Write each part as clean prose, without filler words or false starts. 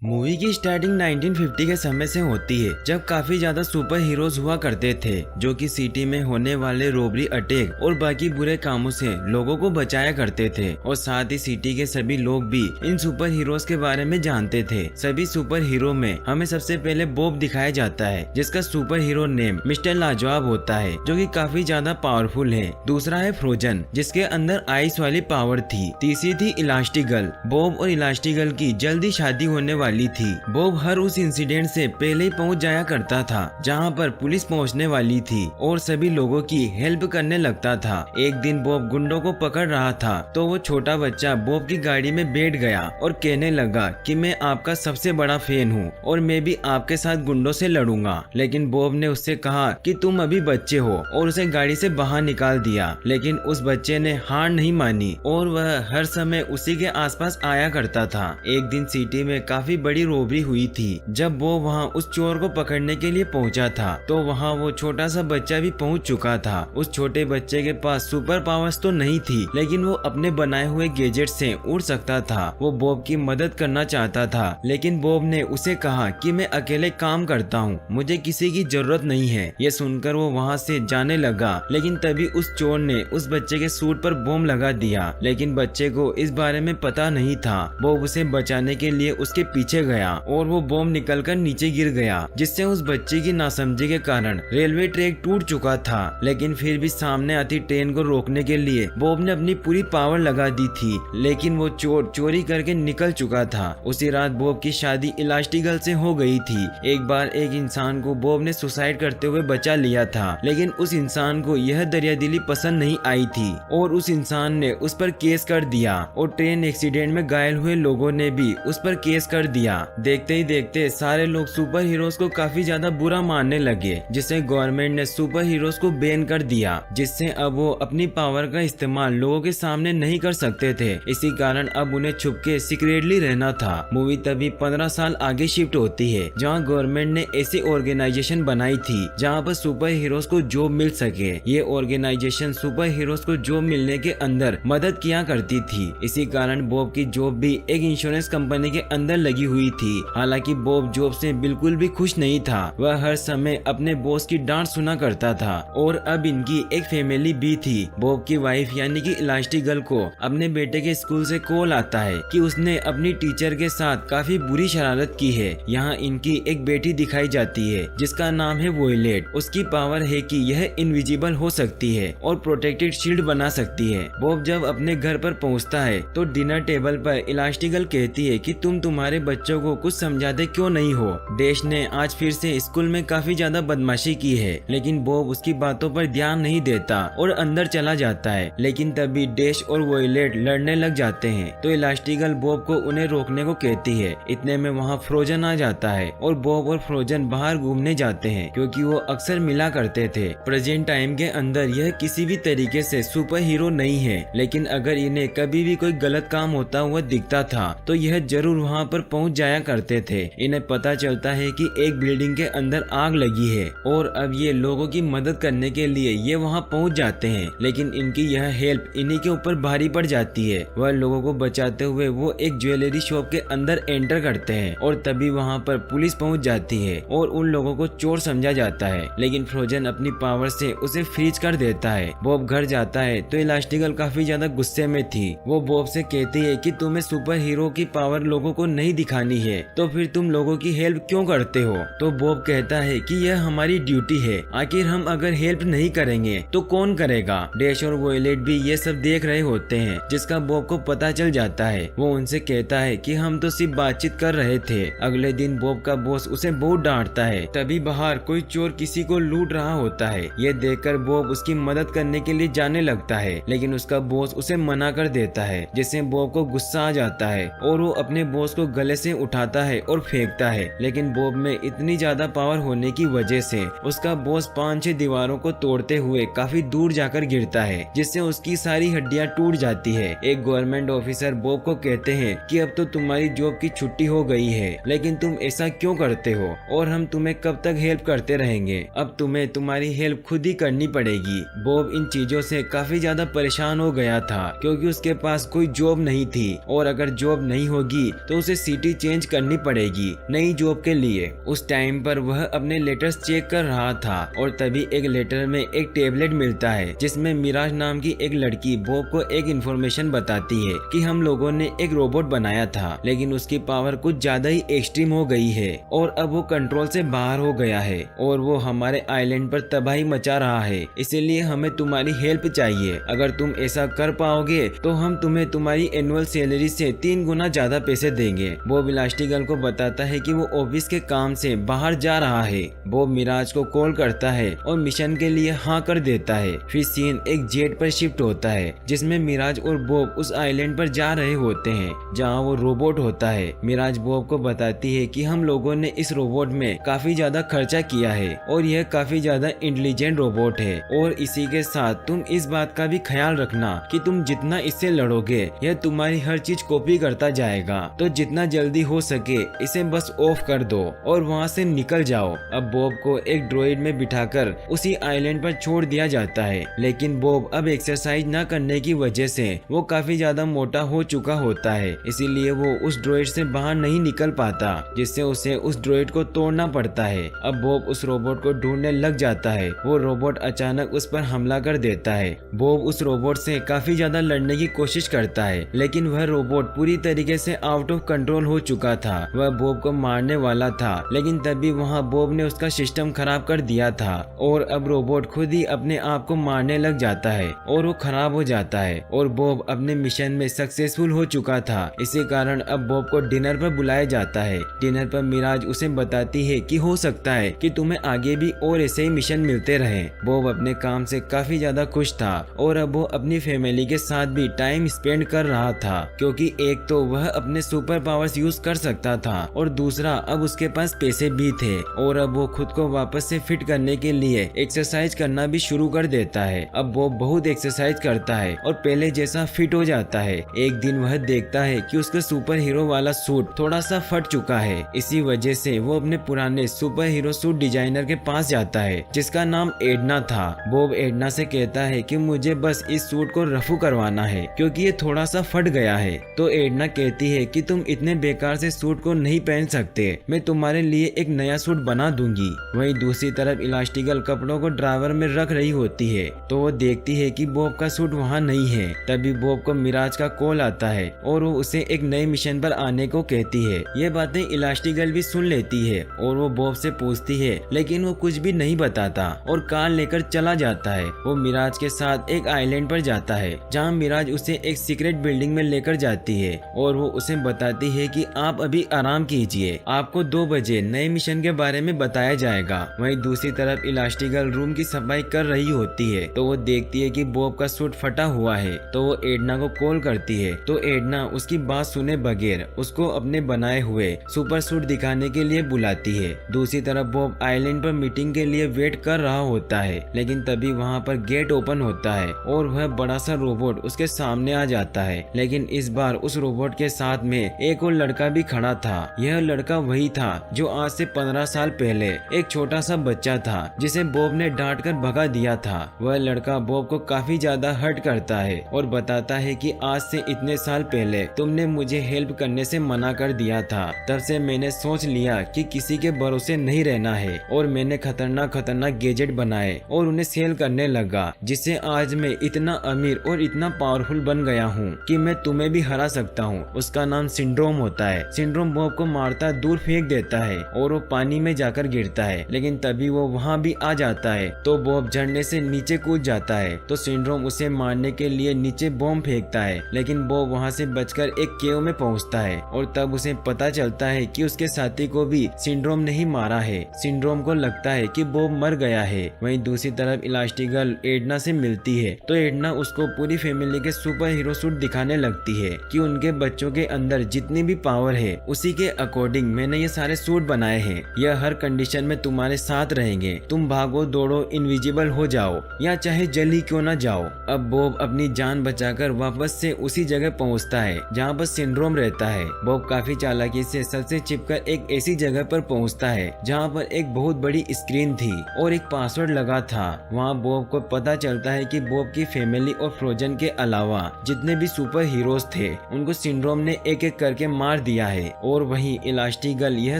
Movie की starting 1950 के समय से होती है, जब काफी ज्यादा सुपर हीरोज हुआ करते थे जो कि सिटी में होने वाले रोबरी अटैक और बाकी बुरे कामों से लोगों को बचाया करते थे। और साथ ही सिटी के सभी लोग भी इन सुपर हीरोज के बारे में जानते थे। सभी सुपर हीरो में हमें सबसे पहले बॉब दिखाया जाता है, जिसका सुपर हीरो नेम मिस्टर लाजवाब होता है, जो कि काफी ज्यादा पावरफुल है। दूसरा है फ्रोजन, जिसके अंदर आइस वाली पावर थी। तीसरी थी इलास्टिगर्ल। बॉब और इलास्टिगर्ल की जल्दी शादी होने वाली थी। बॉब हर उस इंसिडेंट से पहले ही पहुंच जाया करता था जहां पर पुलिस पहुंचने वाली थी और सभी लोगों की हेल्प करने लगता था। एक दिन बॉब गुंडों को पकड़ रहा था तो वो छोटा बच्चा बॉब की गाड़ी में बैठ गया और कहने लगा कि मैं आपका सबसे बड़ा फैन हूँ और मैं भी आपके साथ गुंडों से लड़ूंगा। लेकिन बॉब ने उससे कहा कि तुम अभी बच्चे हो और उसे गाड़ी से बाहर निकाल दिया। लेकिन उस बच्चे ने हार नहीं मानी और वह हर समय उसी के आसपास आया करता था। एक दिन सिटी में काफी बड़ी रोबरी हुई थी। जब वो वहाँ उस चोर को पकड़ने के लिए पहुँचा था तो वहाँ वो छोटा सा बच्चा भी पहुँच चुका था। उस छोटे बच्चे के पास सुपर पावर्स तो नहीं थी, लेकिन वो अपने बनाए हुए गैजेट से उड़ सकता था। वो बॉब की मदद करना चाहता था, लेकिन बॉब ने उसे कहा कि मैं अकेले काम करता हूँ, मुझे किसी की जरूरत नहीं है। ये सुनकर वो वहाँ से जाने लगा, लेकिन तभी उस चोर ने उस बच्चे के सूट पर बम लगा दिया। लेकिन बच्चे को इस बारे में पता नहीं था। बॉब उसे बचाने के लिए उसके पीछे गया और वो बम निकलकर नीचे गिर गया, जिससे उस बच्चे की नासमझी के कारण रेलवे ट्रैक टूट चुका था। लेकिन फिर भी सामने आती ट्रेन को रोकने के लिए बॉब ने अपनी पूरी पावर लगा दी थी, लेकिन वो चोर चोरी करके निकल चुका था। उसी रात बॉब की शादी इलास्टिगर्ल से हो गई थी। एक बार एक इंसान को बॉब ने सुसाइड करते हुए बचा लिया था, लेकिन उस इंसान को यह दरियादिली पसंद नहीं आई थी और उस इंसान ने उस पर केस कर दिया और ट्रेन एक्सीडेंट में घायल हुए लोगों ने भी उस पर केस कर दिया। देखते ही देखते सारे लोग सुपर हीरोज को काफी ज्यादा बुरा मानने लगे, जिससे गवर्नमेंट ने सुपर हीरोज को बैन कर दिया, जिससे अब वो अपनी पावर का इस्तेमाल लोगों के सामने नहीं कर सकते थे। इसी कारण अब उन्हें छुप के सीक्रेटली रहना था। मूवी तभी 15 साल आगे शिफ्ट होती है, जहाँ गवर्नमेंट ने ऐसी ऑर्गेनाइजेशन बनाई थी जहाँ पर सुपर हीरोज को जॉब मिल सके। ये ऑर्गेनाइजेशन सुपर हीरोज को जॉब मिलने के अंदर मदद किया करती थी। इसी कारण बॉब की जॉब भी एक इंश्योरेंस कंपनी के अंदर लगी हुई थी। हालांकि बॉब जॉब से बिल्कुल भी खुश नहीं था। वह हर समय अपने बॉस की डांट सुना करता था और अब इनकी एक फैमिली भी थी। बॉब की वाइफ यानी कि इलास्टिगर्ल को अपने बेटे के स्कूल से कॉल आता है कि उसने अपनी टीचर के साथ काफी बुरी शरारत की है। यहाँ इनकी एक बेटी दिखाई जाती है जिसका नाम है वॉयलेट। उसकी पावर है कि यह इनविजिबल हो सकती है और प्रोटेक्टेड शील्ड बना सकती है। बॉब जब अपने घर पर पहुँचता है तो डिनर टेबल पर इलास्टिगर्ल कहती है कि तुम तुम्हारे बच्चों को कुछ समझाते क्यों नहीं हो। डैश ने आज फिर से स्कूल में काफी ज्यादा बदमाशी की है, लेकिन बॉब उसकी बातों पर ध्यान नहीं देता और अंदर चला जाता है। लेकिन तभी डैश और वॉयलेट लड़ने लग जाते हैं तो इलास्टिगर्ल बॉब को उन्हें रोकने को कहती है। इतने में वहाँ फ्रोजन आ जाता है और बॉब और फ्रोजन बाहर घूमने जाते हैं, क्योंकि वो अक्सर मिला करते थे। प्रेजेंट टाइम के अंदर यह किसी भी तरीके से सुपर हीरो नहीं है, लेकिन अगर इन्हें कभी भी कोई गलत काम होता हुआ दिखता था तो यह जरूर वहाँ पर पहुँच जाया करते थे। इन्हें पता चलता है कि एक बिल्डिंग के अंदर आग लगी है और अब ये लोगों की मदद करने के लिए ये वहाँ पहुँच जाते हैं, लेकिन इनकी यह हेल्प इन्हीं के ऊपर भारी पड़ जाती है। वह लोगों को बचाते हुए वो एक ज्वेलरी शॉप के अंदर एंटर करते हैं और तभी वहाँ पर पुलिस पहुँच जाती है और उन लोगों को चोर समझा जाता है, लेकिन फ्रोजन अपनी पावर से उसे फ्रीज कर देता है। बॉब घर जाता है तो इलास्टिगर्ल काफी ज्यादा गुस्से में थी। वो बॉब से कहती है कि तुम्हें सुपर हीरो की पावर लोगों को नहीं दिखानी है तो फिर तुम लोगों की हेल्प क्यों करते हो। तो बॉब कहता है कि यह हमारी ड्यूटी है, आखिर हम अगर हेल्प नहीं करेंगे तो कौन करेगा। डैश और वॉयलेट भी ये सब देख रहे होते हैं, जिसका बॉब को पता चल जाता है। वो उनसे कहता है कि हम तो सिर्फ बातचीत कर रहे थे। अगले दिन बॉब का बॉस उसे बहुत डांटता है। तभी बाहर कोई चोर किसी को लूट रहा होता है। ये देखकर बॉब उसकी मदद करने के लिए जाने लगता है, लेकिन उसका बॉस उसे मना कर देता है, जिससे बॉब को गुस्सा आ जाता है और वो अपने बॉस को गले से उठाता है और फेंकता है। लेकिन बॉब में इतनी ज्यादा पावर होने की वजह से उसका बॉस 5-6 दीवारों को तोड़ते हुए काफी दूर जाकर गिरता है, जिससे उसकी सारी हड्डियां टूट जाती है। एक गवर्नमेंट ऑफिसर बॉब को कहते हैं कि अब तो तुम्हारी जॉब की छुट्टी हो गई है, लेकिन तुम ऐसा क्यों करते हो और हम तुम्हें कब तक हेल्प करते रहेंगे। अब तुम्हें तुम्हारी हेल्प खुद ही करनी पड़ेगी। बॉब इन चीजों से काफी ज्यादा परेशान हो गया था, क्योंकि उसके पास कोई जॉब नहीं थी और अगर जॉब नहीं होगी तो उसे सिटी चेंज करनी पड़ेगी नई जॉब के लिए। उस टाइम पर वह अपने लेटर्स चेक कर रहा था और तभी एक लेटर में एक टेबलेट मिलता है जिसमें मिराज नाम की एक लड़की बॉब को एक इन्फॉर्मेशन बताती है कि हम लोगों ने एक रोबोट बनाया था, लेकिन उसकी पावर कुछ ज्यादा ही एक्सट्रीम हो गई है और अब वो कंट्रोल से बाहर हो गया है और वो हमारे आइलैंड पर तबाही मचा रहा है। इसीलिए हमें तुम्हारी हेल्प चाहिए। अगर तुम ऐसा कर पाओगे तो हम तुम्हें तुम्हारी एनुअल सैलरी से 3 गुना ज्यादा पैसे देंगे। बॉब इलास्टिगर्ल को बताता है कि वो ऑफिस के काम से बाहर जा रहा है। बॉब मिराज को कॉल करता है और मिशन के लिए हाँ कर देता है। फिर सीन एक जेट पर शिफ्ट होता है जिसमें मिराज और बॉब उस आइलैंड पर जा रहे होते हैं जहाँ वो रोबोट होता है। मिराज बॉब को बताती है कि हम लोगों ने इस रोबोट में काफी ज्यादा खर्चा किया है और यह काफी ज्यादा इंटेलिजेंट रोबोट है और इसी के साथ तुम इस बात का भी ख्याल रखना कि तुम जितना इससे लड़ोगे यह तुम्हारी हर चीज कॉपी करता जाएगा, तो जितना जल्दी हो सके इसे बस ऑफ कर दो और वहाँ से निकल जाओ। अब बॉब को एक ड्रॉइड में बिठाकर उसी आइलैंड पर छोड़ दिया जाता है, लेकिन बॉब अब एक्सरसाइज न करने की वजह से वो काफी ज्यादा मोटा हो चुका होता है, इसीलिए वो उस ड्रॉइड से बाहर नहीं निकल पाता, जिससे उसे उस ड्रॉइड को तोड़ना पड़ता है। अब बॉब उस रोबोट को ढूंढने लग जाता है। वो रोबोट अचानक उस पर हमला कर देता है। बॉब उस रोबोट से काफी ज्यादा लड़ने की कोशिश करता है, लेकिन वह रोबोट पूरी तरीके से आउट ऑफ कंट्रोल हो चुका था। वह बॉब को मारने वाला था, लेकिन तभी वहाँ बॉब ने उसका सिस्टम खराब कर दिया था और अब रोबोट खुद ही अपने आप को मारने लग जाता है और वो खराब हो जाता है और बॉब अपने मिशन में सक्सेसफुल हो चुका था। इसी कारण अब बॉब को डिनर पर बुलाया जाता है। डिनर पर मिराज उसे बताती है कि हो सकता है कि तुम्हें आगे भी और ऐसे ही मिशन मिलते रहे। बॉब अपने काम से काफी ज्यादा खुश था और अब वो अपनी फैमिली के साथ भी टाइम स्पेंड कर रहा था, क्योंकि एक तो वह अपने सुपर पावर्स यूज कर सकता था और दूसरा अब उसके पास पैसे भी थे और अब वो खुद को वापस से फिट करने के लिए एक्सरसाइज करना भी शुरू कर देता है। अब बॉब बहुत एक्सरसाइज करता है और पहले जैसा फिट हो जाता है। एक दिन वह देखता है कि उसका सुपर हीरो वाला सूट थोड़ा सा फट चुका है। इसी वजह से वो अपने पुराने सुपर हीरो सूट डिजाइनर के पास जाता है जिसका नाम एडना था। बॉब एडना से कहता है कि मुझे बस इस सूट को रफू करवाना है क्योंकि ये थोड़ा सा फट गया है। तो एडना कहती है कि तुम इतने बेकार से सूट को नहीं पहन सकते, मैं तुम्हारे लिए एक नया सूट बना दूंगी। वहीं दूसरी तरफ इलास्टिगर्ल कपड़ों को ड्रावर में रख रही होती है तो वो देखती है कि बॉब का सूट वहाँ नहीं है। तभी बॉब को मिराज का कॉल आता है और वो उसे एक नए मिशन पर आने को कहती है। ये बातें इलास्टिगर्ल भी सुन लेती है और वो बॉब से पूछती है, लेकिन वो कुछ भी नहीं बताता और कार लेकर चला जाता है। वो मिराज के साथ एक आइलैंड पर जाता है जहाँ मिराज उसे एक सीक्रेट बिल्डिंग में लेकर जाती है और वो उसे बताती है कि आप अभी आराम कीजिए, आपको 2 बजे नए मिशन के बारे में बताया जाएगा। वहीं दूसरी तरफ इलास्टिगर्ल रूम की सफाई कर रही होती है तो वो देखती है कि बॉब का सूट फटा हुआ है तो वो एडना को कॉल करती है। तो एडना उसकी बात सुने बगैर उसको अपने बनाए हुए सुपर सूट दिखाने के लिए बुलाती है। दूसरी तरफ बॉब आइलैंड पर मीटिंग के लिए वेट कर रहा होता है, लेकिन तभी वहाँ पर गेट ओपन होता है और वह बड़ा सा रोबोट उसके सामने आ जाता है। लेकिन इस बार उस रोबोट के साथ में एक और लड़का भी खड़ा था। यह लड़का वही था जो आज से 15 साल पहले एक छोटा सा बच्चा था जिसे बॉब ने डांट कर भगा दिया था। वह लड़का बॉब को काफी ज्यादा हर्ट करता है और बताता है कि आज से इतने साल पहले तुमने मुझे हेल्प करने से मना कर दिया था, तब से मैंने सोच लिया कि किसी के भरोसे नहीं रहना है और मैंने खतरनाक गैजेट बनाए और उन्हें सेल करने लगा, जिससे आज मैं इतना अमीर और इतना पावरफुल बन गया हूँ कि मैं तुम्हें भी हरा सकता हूँ। उसका नाम सिंड्रोम होता है। सिंड्रोम बॉब को मारता दूर फेंक देता है और वो पानी में जाकर गिरता है, लेकिन तभी वो वहाँ भी आ जाता है तो बॉब झरने से नीचे कूद जाता है। तो सिंड्रोम उसे मारने के लिए नीचे बॉम्ब फेंकता है, लेकिन बॉब वहाँ से बचकर एक केव में पहुँचता है और तब उसे पता चलता है कि उसके साथी को भी सिंड्रोम ने ही मारा है। सिंड्रोम को लगता है कि बॉब मर गया है। वहीं दूसरी तरफ इलास्टिगर्ल एडना से मिलती है तो एडना उसको पूरी फैमिली के सुपर हीरो सूट दिखाने लगती है कि उनके बच्चों के अंदर जितनी भी पावर है उसी के अकॉर्डिंग मैंने ये सारे सूट बनाए हैं। यह हर कंडीशन में तुम्हारे साथ रहेंगे, तुम भागो दौड़ो इनविजिबल हो जाओ या चाहे जल ही क्यों न जाओ। अब बॉब अपनी जान बचाकर वापस से उसी जगह पहुंचता है जहां पर सिंड्रोम रहता है। बॉब काफी चालाकी से सबसे छिपकर एक ऐसी जगह पर पहुंचता है जहां पर एक बहुत बड़ी स्क्रीन थी और एक पासवर्ड लगा था। वहां बॉब को पता चलता है कि बॉब की फैमिली और फ्रोजन के अलावा जितने भी सुपर हीरोज थे उनको सिंड्रोम ने एक एक करके मार मार दिया है। और वहीं इलास्टिगर्ल यह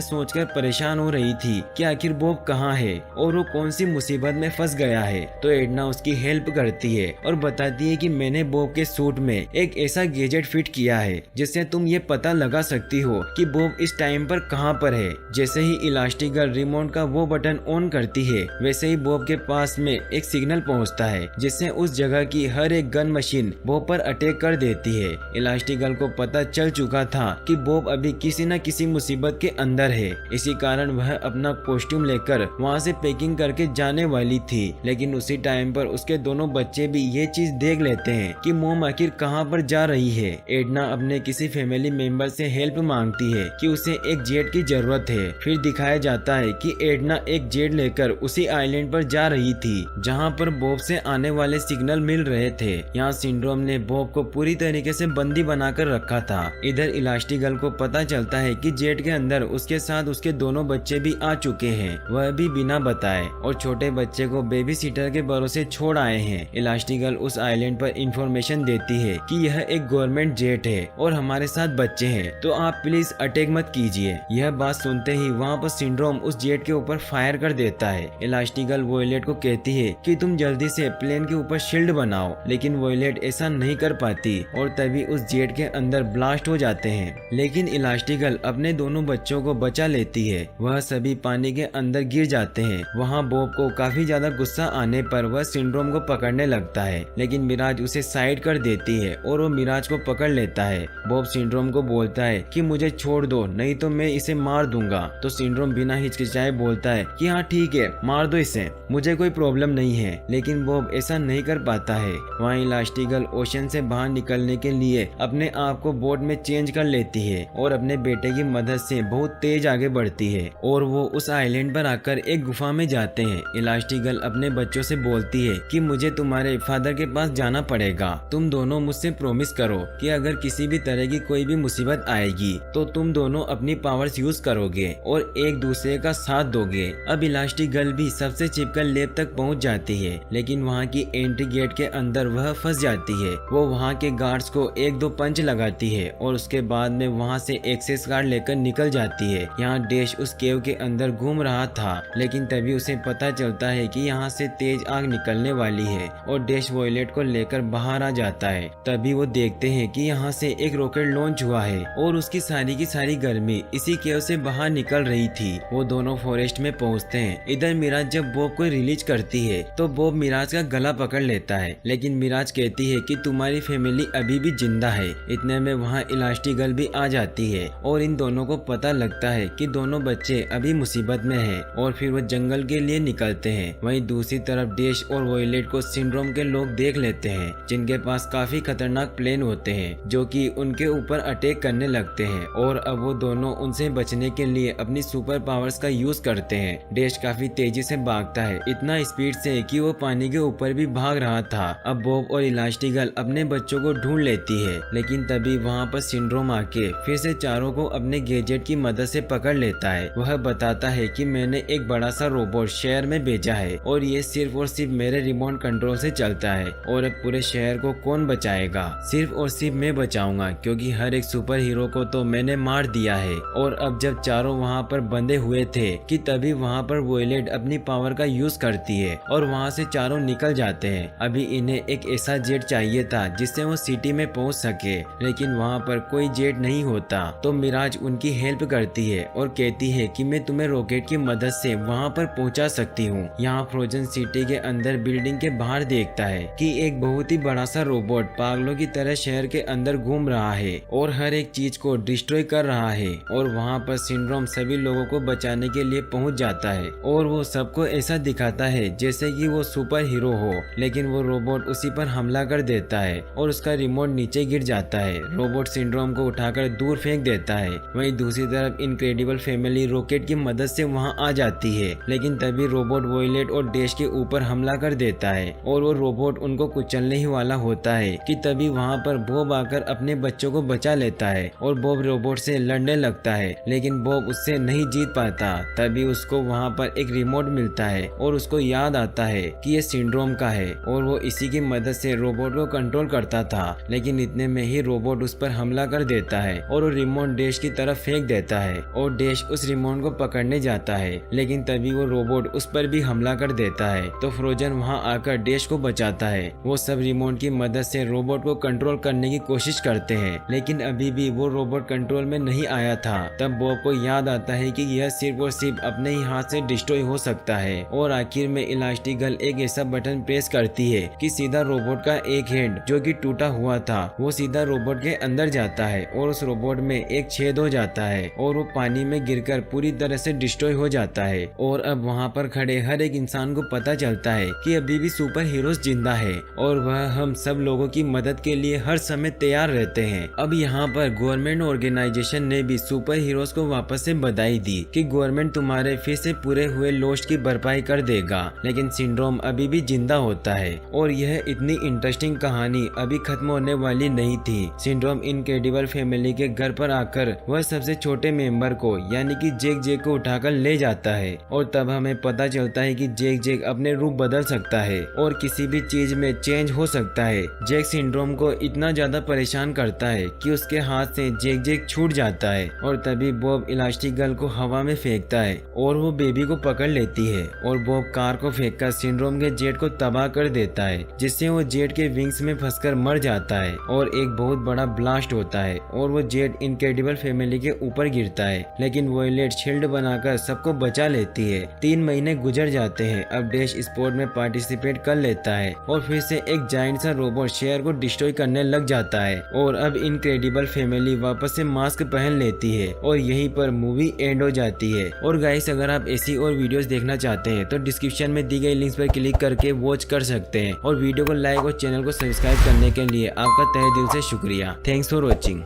सोचकर परेशान हो रही थी कि आखिर बॉब कहाँ है और वो कौन सी मुसीबत में फंस गया है। तो एडना उसकी हेल्प करती है और बताती है कि मैंने बॉब के सूट में एक ऐसा गैजेट फिट किया है जिससे तुम ये पता लगा सकती हो कि बॉब इस टाइम पर कहाँ पर है। जैसे ही इलास्टिगर्ल रिमोट का वो बटन ऑन करती है वैसे ही बॉब के पास में एक सिग्नल पहुंचता है जिससे उस जगह की हर एक गन मशीन बॉब पर अटैक कर देती है। इलास्टिगर्ल को पता चल चुका था कि बॉब अभी किसी न किसी मुसीबत के अंदर है, इसी कारण वह अपना कॉस्ट्यूम लेकर वहाँ से पैकिंग करके जाने वाली थी। लेकिन उसी टाइम पर उसके दोनों बच्चे भी ये चीज देख लेते हैं कि मॉम आखिर कहाँ पर जा रही है। एडना अपने किसी फैमिली मेंबर से हेल्प मांगती है कि उसे एक जेट की जरूरत है। फिर दिखाया जाता है कि एडना एक जेट लेकर उसी आइलैंड पर जा रही थी जहाँ पर बॉब से आने वाले सिग्नल मिल रहे थे। यहाँ सिंड्रोम ने बॉब को पूरी तरीके से बंदी बनाकर रखा था। इधर इलास्टिगर्ल को पता चलता है कि जेट के अंदर उसके साथ उसके दोनों बच्चे भी आ चुके हैं, वह भी बिना बताए, और छोटे बच्चे को बेबी सीटर के भरोसे छोड़ आए हैं। इलास्टिगर्ल उस आइलैंड पर इंफॉर्मेशन देती है कि यह एक गवर्नमेंट जेट है और हमारे साथ बच्चे हैं, तो आप प्लीज अटैक मत कीजिए। यह बात सुनते ही वहाँ पर सिंड्रोम उस जेट के ऊपर फायर कर देता है। इलास्टिगर्ल वॉयलेट को कहती है कि तुम जल्दी से प्लेन के ऊपर शील्ड बनाओ, लेकिन वॉयलेट ऐसा नहीं कर पाती और तभी उस जेट के अंदर ब्लास्ट हो जाते हैं। लेकिन इलास्टिगर्ल अपने दोनों बच्चों को बचा लेती है, वह सभी पानी के अंदर गिर जाते हैं। वहाँ बॉब को काफी ज्यादा गुस्सा आने पर वह सिंड्रोम को पकड़ने लगता है, लेकिन मिराज उसे साइड कर देती है और वो मिराज को पकड़ लेता है। बॉब सिंड्रोम को बोलता है कि मुझे छोड़ दो, नहीं तो मैं इसे मार दूंगा। तो सिंड्रोम बिना हिचकिचाए बोलता है कि हाँ ठीक है, मार दो इसे, मुझे कोई प्रॉब्लम नहीं है। लेकिन बॉब ऐसा नहीं कर पाता है। वहाँ इलास्टिगर्ल ओशन से बाहर निकलने के लिए अपने आप को बोट में चेंज कर लेती है और अपने बेटे की मदद से बहुत तेज आगे बढ़ती है और वो उस आइलैंड पर आकर एक गुफा में जाते हैं। इलास्टिगर्ल अपने बच्चों से बोलती है कि मुझे तुम्हारे फादर के पास जाना पड़ेगा, तुम दोनों मुझसे प्रॉमिस करो कि अगर किसी भी तरह की कोई भी मुसीबत आएगी तो तुम दोनों अपनी पावर्स यूज करोगे और एक दूसरे का साथ दोगे। अब इलास्टिगर्ल भी सबसे छिपकर लैब तक पहुंच जाती है, लेकिन वहां की एंट्री गेट के अंदर वह फंस जाती है। वो वहां के गार्ड्स को एक दो पंच लगाती है और उसके बाद में वहां से एक्सेस कार्ड लेकर निकल जाती है। यहाँ डैश उस केव के अंदर घूम रहा था, लेकिन तभी उसे पता चलता है कि यहाँ से तेज आग निकलने वाली है और डैश वॉयलेट को लेकर बाहर आ जाता है। तभी वो देखते हैं कि यहाँ से एक रॉकेट लॉन्च हुआ है और उसकी की सारी गर्मी इसी केव से बाहर निकल रही थी। वो दोनों फॉरेस्ट में पहुँचते हैं। इधर मिराज जब बॉब को रिलीज करती है तो बॉब मिराज का गला पकड़ लेता है, लेकिन मिराज कहती है कि तुम्हारी फैमिली अभी भी जिंदा है। इतने में वहाँ इलास्टिगर्ल भी आ जाती है और इन दोनों को पता लगता है कि दोनों बच्चे अभी मुसीबत में हैं और फिर वो जंगल के लिए निकलते हैं। वहीं दूसरी तरफ डैश और वॉयलेट को सिंड्रोम के लोग देख लेते हैं, जिनके पास काफी खतरनाक प्लेन होते हैं जो कि उनके ऊपर अटैक करने लगते हैं और अब वो दोनों उनसे बचने के लिए अपनी सुपर पावर्स का यूज करते हैं। डैश काफी तेजी से भागता है, इतना स्पीड से कि वो पानी के ऊपर भी भाग रहा था। अब बॉब और इलास्टिगर्ल अपने बच्चों को ढूंढ लेती है, लेकिन तभी वहाँ पर सिंड्रोम आके फिर से चारों को अपने गैजेट की मदद से पकड़ लेता है। वह बताता है कि मैंने एक बड़ा सा रोबोट शहर में भेजा है और ये सिर्फ और सिर्फ मेरे रिमोट कंट्रोल से चलता है और अब पूरे शहर को कौन बचाएगा? सिर्फ और सिर्फ मैं बचाऊंगा, क्योंकि हर एक सुपर हीरो को तो मैंने मार दिया है। और अब जब चारों वहाँ पर बंधे हुए थे कि तभी वहाँ पर वॉयलेट अपनी पावर का यूज करती है और वहाँ से चारों निकल जाते हैं। अभी इन्हें एक ऐसा जेट चाहिए था जिससे वो सिटी में पहुँच सके, लेकिन वहाँ पर कोई जेट नहीं होता। तो मिराज उनकी हेल्प करती है और कहती है कि मैं तुम्हें रॉकेट की मदद से वहाँ पर पहुँचा सकती हूँ। यहाँ फ्रोजन सिटी के अंदर बिल्डिंग के बाहर देखता है कि एक बहुत ही बड़ा सा रोबोट पागलों की तरह शहर के अंदर घूम रहा है और हर एक चीज को डिस्ट्रॉय कर रहा है। और वहाँ पर सिंड्रोम सभी लोगों को बचाने के लिए पहुँच जाता है और वो सबको ऐसा दिखाता है जैसे कि वो सुपर हीरो हो, लेकिन वो रोबोट उसी पर हमला कर देता है और उसका रिमोट नीचे गिर जाता है। रोबोट सिंड्रोम को उठाकर दूर फेंक देता है। वहीं दूसरी तरफ इनक्रेडिबल फैमिली रॉकेट की मदद से वहाँ आ जाती है, लेकिन तभी रोबोट वॉयलेट और डैश के ऊपर हमला कर देता है और वो रोबोट उनको कुचलने ही वाला होता है कि तभी वहाँ पर बॉब आकर अपने बच्चों को बचा लेता है और बॉब रोबोट से लड़ने लगता है, लेकिन बॉब उससे नहीं जीत पाता। तभी उसको वहाँ पर एक रिमोट मिलता है और उसको याद आता है कि ये सिंड्रोम का है और वो इसी की मदद से रोबोट को कंट्रोल करता था। लेकिन इतने में ही रोबोट उस पर हमला कर देता है और वो रिमोट डैश की तरफ फेंक देता है और डैश उस रिमोट को पकड़ने जाता है, लेकिन तभी वो रोबोट उस पर भी हमला कर देता है। तो फ्रोजन वहाँ आकर डैश को बचाता है। वो सब रिमोट की मदद से रोबोट को कंट्रोल करने की कोशिश करते हैं, लेकिन अभी भी वो रोबोट कंट्रोल में नहीं आया था। तब बॉब को याद आता है कि यह सिर्फ और सिर्फ अपने ही हाथ से डिस्ट्रॉय हो सकता है और आखिर में इलास्टिगर्ल एक ऐसा बटन प्रेस करती है कि सीधा रोबोट का एक हेड जो कि टूटा हुआ था वो सीधा रोबोट के अंदर जाता है और उस रोबोट में एक छेद हो जाता है और वो पानी में गिरकर पूरी तरह से डिस्ट्रॉय हो जाता है। और अब वहाँ पर खड़े हर एक इंसान को पता चलता है कि अभी भी सुपर हीरोज जिंदा है और वह हम सब लोगों की मदद के लिए हर समय तैयार रहते हैं। अब यहाँ पर गवर्नमेंट ऑर्गेनाइजेशन ने भी सुपर हीरोज को वापस से बधाई दी कि गवर्नमेंट तुम्हारे फिर से पूरे हुए लॉस्ट की भरपाई कर देगा, लेकिन सिंड्रोम अभी भी जिंदा होता है। और यह इतनी इंटरेस्टिंग कहानी अभी खत्म होने वाली नहीं थी। सिंड्रोम इनक्रेडिबल फैमिली के घर पर आकर वह सबसे छोटे मेंबर को यानी कि जेक को उठाकर ले जाता है और तब हमें पता चलता है कि जेक अपने रूप बदल सकता है और किसी भी चीज में चेंज हो सकता है। जेक सिंड्रोम को इतना ज्यादा परेशान करता है कि उसके हाथ से जेक छूट जाता है और तभी बॉब इलास्टिगर्ल को हवा में फेंकता है और वो बेबी को पकड़ लेती है और बॉब कार को फेंककर सिंड्रोम के जेट को तबाह कर देता है, जिससे वो जेट के विंग्स में फंसकर मर जाता है और एक बहुत बड़ा ब्लास्ट होता है और वो जेट इनक्रेडिबल फैमिली के ऊपर गिरता है, लेकिन वॉयलेट शील्ड बनाकर सबको बचा लेती है। 3 महीने गुजर जाते हैं। अब डैश स्पोर्ट में पार्टिसिपेट कर लेता है और फिर से एक जायंट सा रोबोट शेयर को डिस्ट्रॉय करने लग जाता है और अब इनक्रेडिबल फैमिली वापस से मास्क पहन लेती है और यहीं पर मूवी एंड हो जाती है। और गाइस, अगर आप ऐसी और वीडियोस देखना चाहते हैं तो डिस्क्रिप्शन में दी गई लिंक्स पर क्लिक करके वॉच कर सकते हैं और वीडियो को लाइक और चैनल को सब्सक्राइब करने के लिए आपका तहे दिल से शुक्रिया। Thanks for watching.